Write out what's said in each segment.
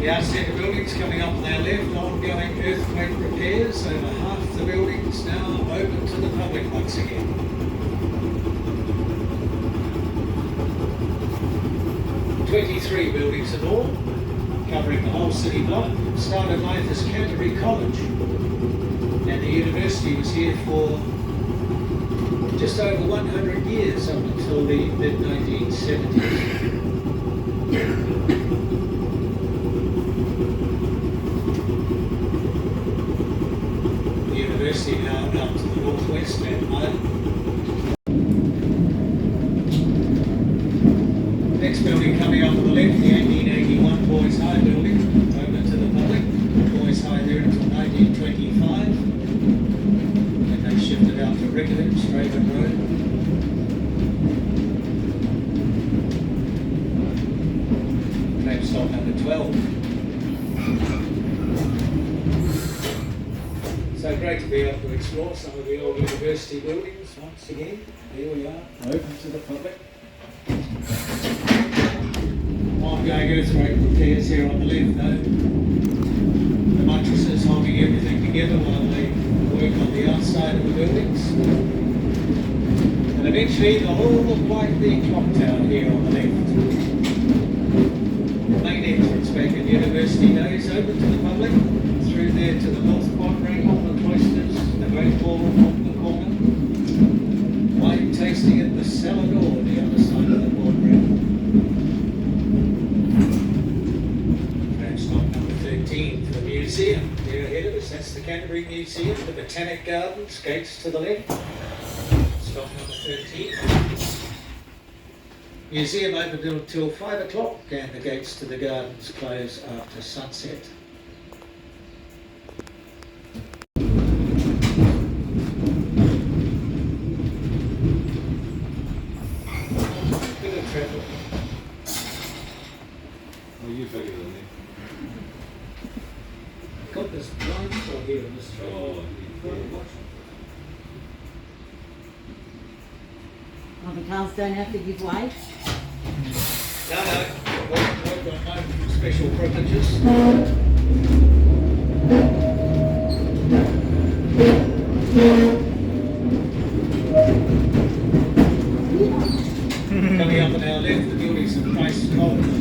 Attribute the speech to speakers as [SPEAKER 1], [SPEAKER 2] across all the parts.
[SPEAKER 1] The outset of buildings coming up on our left, ongoing earthquake repairs. Over half the buildings now open to the public once again. "23 buildings in all, covering the whole city block. Started life as Canterbury College, and the university was here for just over 100 years, up until the mid-1970s. The university now out to the northwest and Mohon. Next building coming up on the left, the 1881 Boys High building, open to the public. Boys High there until 1925. And they shifted out to Rickerton, Straven Road. Tram stop number 12. So great to be able to explore some of the old university buildings once again. Here we are, open to the public. Ongoing earthquake repairs here on the left, though. The mattresses holding everything together while they work on the outside of the buildings. And eventually the whole of White Beach clock tower here on the left. The main entrance back in university days, open to the public. Through there to the north quadrangle of the cloisters, the great ballroom on the corner. Wine tasting at the cellar door on the other side of the boardroom. Tram stop number 13 for the museum. There ahead of us, that's the Canterbury Museum, the Botanic Gardens, gates to the left. Stop number 13. Museum open until 5 o'clock, and the gates to the gardens close after sunset. Got this blind spot here on this train.
[SPEAKER 2] Oh, the cars don't have to give way?
[SPEAKER 1] No, we've got no special privileges. Coming up on our left, the buildings of Christ College.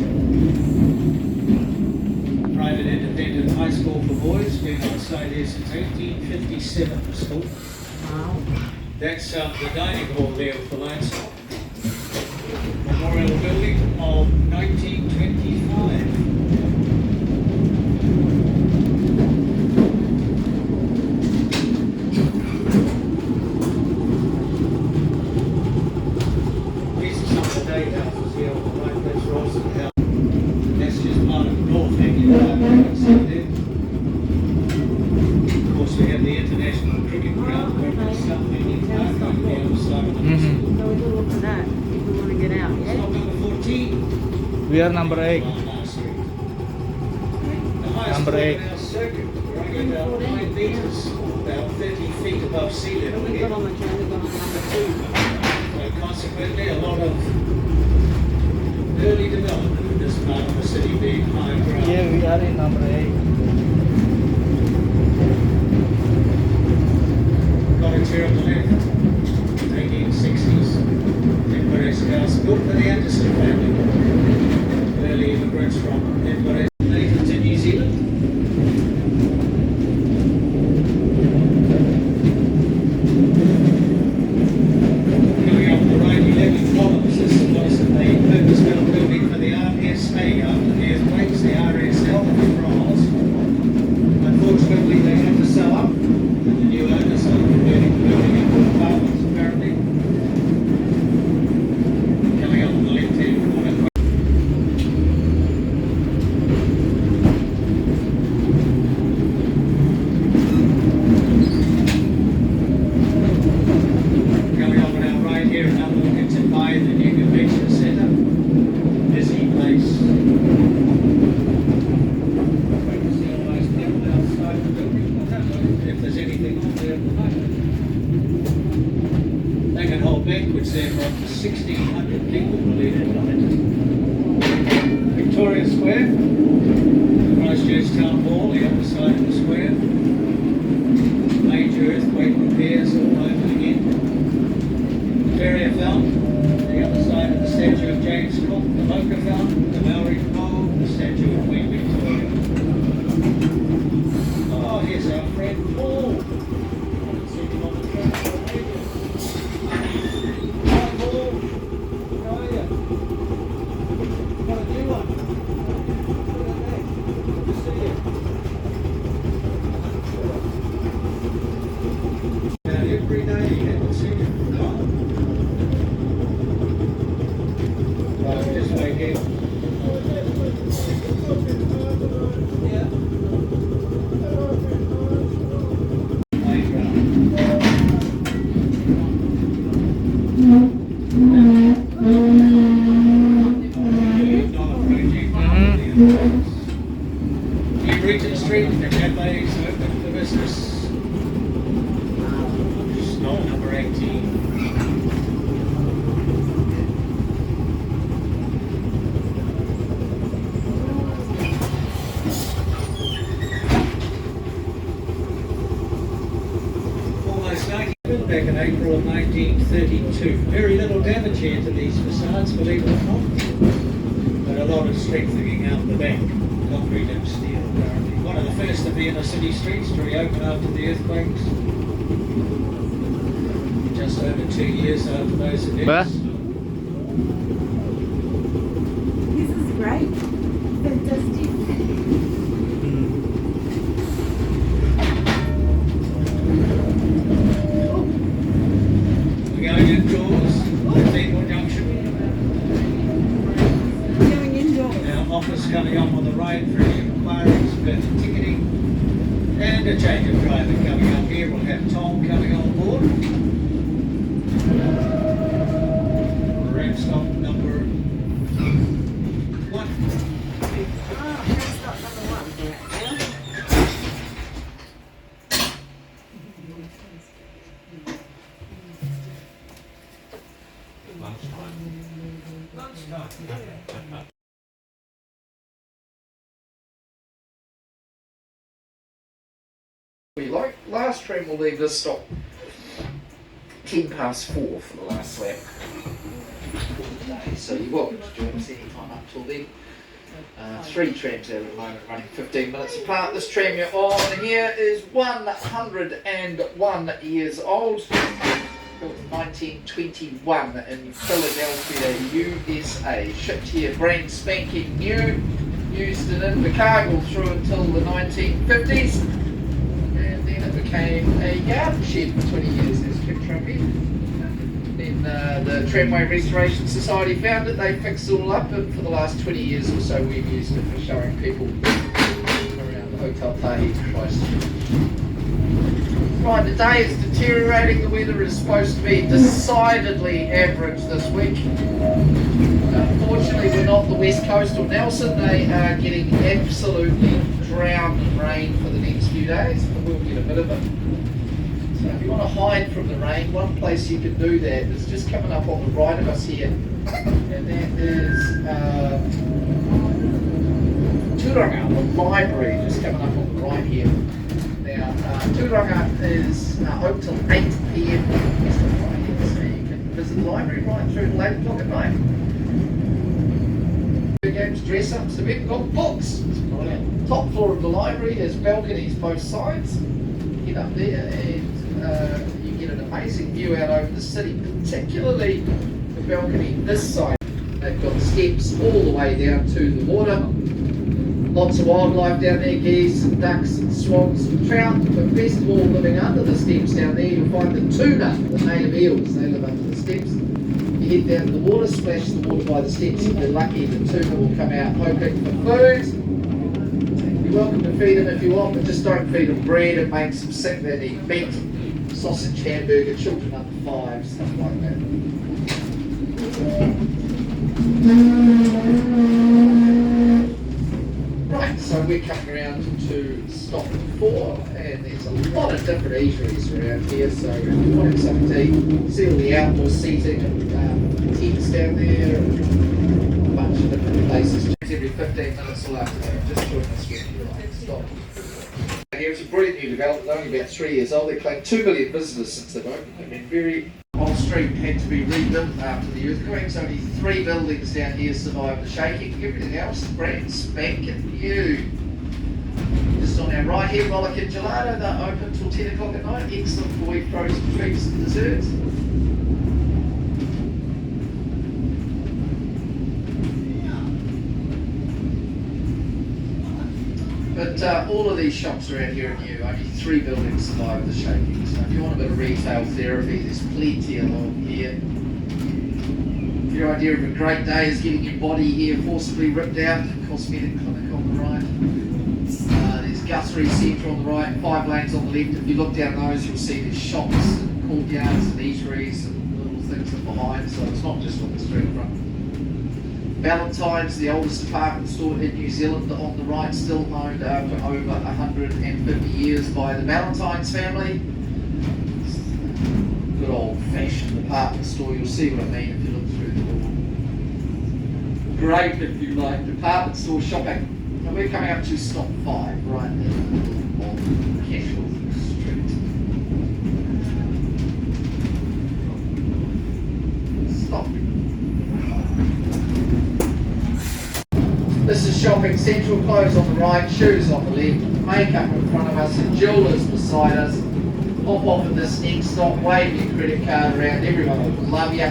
[SPEAKER 1] Private independent high school for boys. Been outside here since 1857, the school.
[SPEAKER 2] Wow.
[SPEAKER 1] That's the dining hall there with the lights on. Memorial building of 1925. These are some of the day houses here on the right. That's Robson House. That's just part of North Hanging Park. Of course, we have the international cricket ground. South Hanging Park on the other side of the hospital.
[SPEAKER 2] So we can look for that if we want to get out, yeah?
[SPEAKER 1] Stop number 14.
[SPEAKER 3] We are number 8.
[SPEAKER 1] The highest
[SPEAKER 3] Number
[SPEAKER 1] point
[SPEAKER 3] 8.
[SPEAKER 1] in our circuit, running about 9 meters, about 30 feet above sea level
[SPEAKER 2] We've
[SPEAKER 1] here.
[SPEAKER 2] got on the train, we've got on number 2.
[SPEAKER 1] So consequently, a lot of early development in this part of the city being high ground.
[SPEAKER 3] Yeah, we are in number 8.
[SPEAKER 1] Cottage here on the left, 1860s. Embarrassed house built by the Anderson family. Early immigrants from Embarrassed natives in New Zealand. Coming up the right, 11 columns. This was a purpose-built building for the RSA after the earthquakes, the RSL in France. Unfortunately, they had to sell up. The new owners are converting the building into apartments, apparently. Coming up on the left-hand corner. Coming up on our right here, another look at Sampai, the new convention centre. Busy place. Wait to see all those people outside the building. I don't know if there's anything on there at the moment. They can hold banquets there for up to 1,600 people, believe it or not. Victoria Square, Town Hall, the other side of the square. Major earthquake repairs all over again. Barrier Fountain, the other side of the statue of James Cook, the Mocha Fountain, the Maori Pole, the statue of Queen Victoria. Oh, here's our friend Paul. Haven't seen him on the train for ages. Hi Paul, how are you? Got a new one. Look at that. Good to see you. Every day, haven't seen him. No. Well, just like it. Yeah. You Regent Street, the cafes open for business. Stall number 18. Almost 90, built back in April of 1932. Very little damage here to these facades, believe it or not. But a lot of strengthening out the back. Concrete and steel, apparently. One of the first of the inner city streets to reopen after the earthquakes. Just over 2 years after those events.
[SPEAKER 2] This is great. Fantastic.
[SPEAKER 1] We're going indoors, Cathedral Junction.
[SPEAKER 2] Going indoors.
[SPEAKER 1] Our office coming up on the right for any inquiries, further ticketing. And a change of driver coming up here. We'll have Tom coming on board. Ramp stop number 1.
[SPEAKER 2] Oh, that's not number one there.
[SPEAKER 4] We like last train will leave this stop 4:10 for the last lap. So you're welcome to join us any time up till then. 3 trams out at the moment running 15 minutes apart. This tram you're on here is 101 years old. Built in 1921 in Philadelphia, USA. Shipped here brand spanking new. Used in Invercargill through until the 1950s. And then it became a garden shed for 20 years. There's a picture of it. Then the Tramway Restoration Society found it. They fixed it all up, and for the last 20 years or so we've used it for showing people around the Hotel Tahi in Christchurch. Right, the day is deteriorating. The weather is supposed to be decidedly average this week. Unfortunately, we're not the West Coast or Nelson. They are getting absolutely drowned in rain for the next few days, but we'll get a bit of it. So if you want to hide from the rain, one place you can do that is just coming up on the right of us here, and that is Turanga, the library, just coming up on the right here. Now, Turanga is open till 8 p.m. So you can visit the library right through to 8 o'clock at night. Games, dress ups, so we've got books. Top floor of the library has balconies both sides. Get up there and you get an amazing view out over the city, particularly the balcony this side. They've got steps all the way down to the water. Lots of wildlife down there, geese and ducks and swans and trout, but best of all, living under the steps down there, you'll find the tuna, the native eels. They live under the steps. You head down to the water, splash the water by the steps. If you're lucky, the tuna will come out hoping for food. You're welcome to feed them if you want, but just don't feed them bread. It makes them sick. They need meat, sausage, hamburger, children under 5, stuff like that. Right, so we're coming around to stop 4, and there's a lot of different eateries around here. So if you want something to eat, see all the outdoor seating and tents down there, and a bunch of different places. Every 15 minutes will after that. Just join us when you like. Stop. Here's a brilliant new development, only about 3 years old. They claimed 2 million visitors since they've opened. They've been very... Whole street had to be rebuilt after the earthquakes. Only 3 buildings down here survived the shaking. Everything else brand spanking new. Just on our right here, Rollick and Gelato. They're open till 10 o'clock at night. Excellent for eat frozen treats and desserts. But all of these shops around here are new. Only 3 buildings survived the shaking. So if you want a bit of retail therapy, there's plenty along here. If your idea of a great day is getting your body hair forcibly ripped out, cosmetic clinic on the right. There's Guthrie Centre on the right, 5 lanes on the left. If you look down those, you'll see there's shops and courtyards and eateries and little things up behind. So it's not just on the street front. Valentine's, the oldest department store in New Zealand, on the right, still owned for over 150 years by the Valentine's family. Good old-fashioned department store, you'll see what I mean if you look through the door. Great if you like department store shopping. Now we're coming up to stop 5, right in the middle of Casual Street. Stop. This is shopping central, clothes on the right, shoes on the left, makeup in front of us and jewellers beside us. Hop off at this next stop, wave your credit card around, everyone will love you.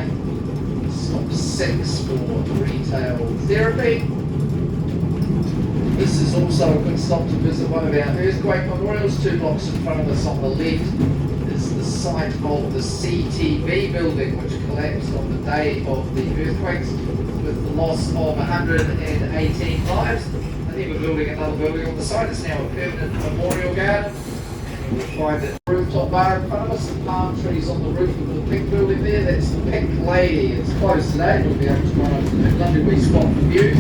[SPEAKER 4] Stop 6 for retail therapy. This is also a good stop to visit one of our earthquake memorials. 2 blocks in front of us on the left is the site of the CTV building, which collapsed on the day of the earthquakes, with the loss of 118 lives. And then we're building another building on the site. It's now a permanent memorial garden. And you'll find that rooftop bar in front of us, the palm trees on the roof of the pink building there. That's the Pink Lady. It's closed today. We'll be able to run up to the lovely wee spot for views.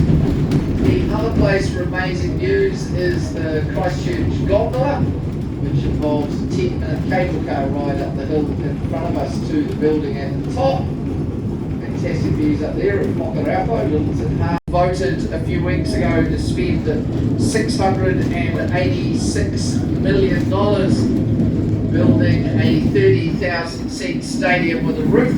[SPEAKER 4] The other place for amazing views is the Christchurch gondola, which involves a 10-minute cable car ride up the hill in front of us to the building at the top. Fantastic views up there of Poko'a, Littleton Harbour. Voted a few weeks ago to spend $686 million building a 30,000 seat stadium with a roof.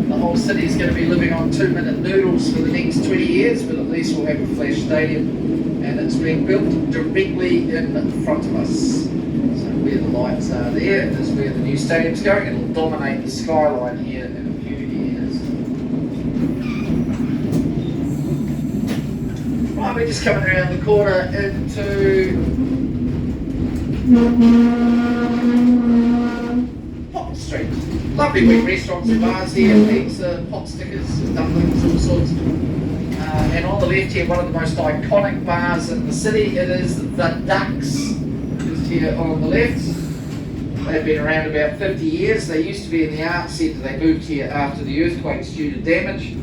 [SPEAKER 4] The whole city is going to be living on 2-minute noodles for the next 20 years, but at least we'll have a flash stadium, and it's being built directly in front of us. So where the lights are there is where the new stadium's going. It'll dominate the skyline here in a few years. Right, we're just coming around the corner into Pot Street. Lovely big restaurants and bars here, pizza, pot stickers, dumplings, all sorts. And on the left here, one of the most iconic bars in the city, it is the Ducks, just here on the left. They've been around about 50 years. They used to be in the Arts Centre. They moved here after the earthquakes due to damage.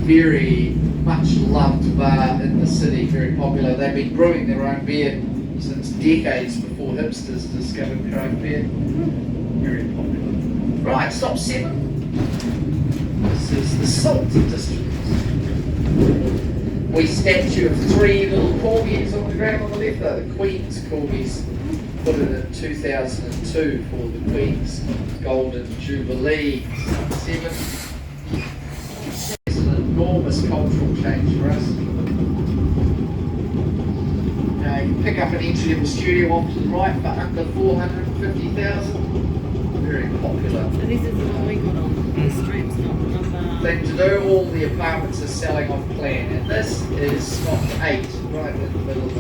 [SPEAKER 4] Very much loved bar in the city, very popular. They've been brewing their own beer since decades before hipsters discovered craft beer. Very popular. Right, stop 7. This is the Salt District. We statue of 3 little corgis on the ground on the left. They're the Queen's corgis, put in 2002 for the Queen's Golden Jubilee. 7. It's an enormous cultural change for us. Now you can pick up an entry-level studio off to the right for under $450,000. Very popular.
[SPEAKER 2] So this is the one we got on the streets, not the number.
[SPEAKER 4] Thing to do, all the apartments are selling on plan, and this is spot 8, right in the middle of